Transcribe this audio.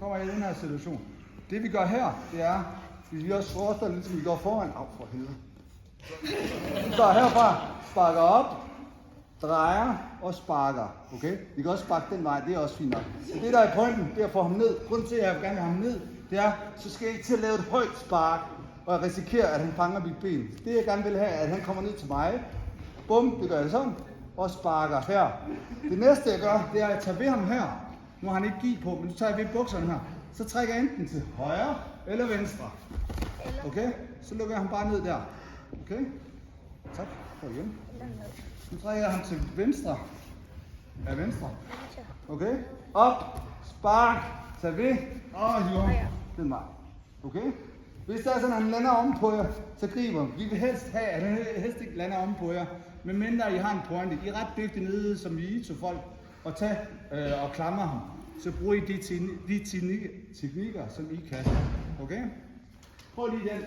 kommer jeg i den her situation. Det vi gør her, det er, hvis vi også forestiller lidt, som vi går foran. For helvede. Vi går herfra, sparker op, drejer og sparker. Okay? Vi kan også sparke den vej, det er også fint nok. Det der er pointen, det er at få ham ned. Grunden til, at jeg gerne vil have ham ned, det er, så skal jeg ikke til at lave et højt spark, og jeg risikerer, at han fanger mit ben. Det jeg gerne vil have, er, at han kommer ned til mig. Bum, det gør jeg sådan, og sparker her. Det næste jeg gør, det er, at jeg tager ved ham her. Nu har han ikke gi på, men nu tager jeg ved bukserne her. Så trækker jeg enten til højre eller venstre. Okay? Så lukker jeg ham bare ned der. Okay? Tak. Prøv igen. Nu trækker jeg ham til venstre. Ja, venstre. Okay? Op, spark, tag ved, og hiver ham den vej. Okay? Hvis det er sådan, at han lander om på jer, så griber. Vi vil helst have, at han helst ikke lander om på jer. Men mindre I har en pointe. I er ret dygtige nede som jiu-jitsu-folk og tage og klamre ham. Så bruger I de teknikker, som I kan. Okay? Prøv lige den.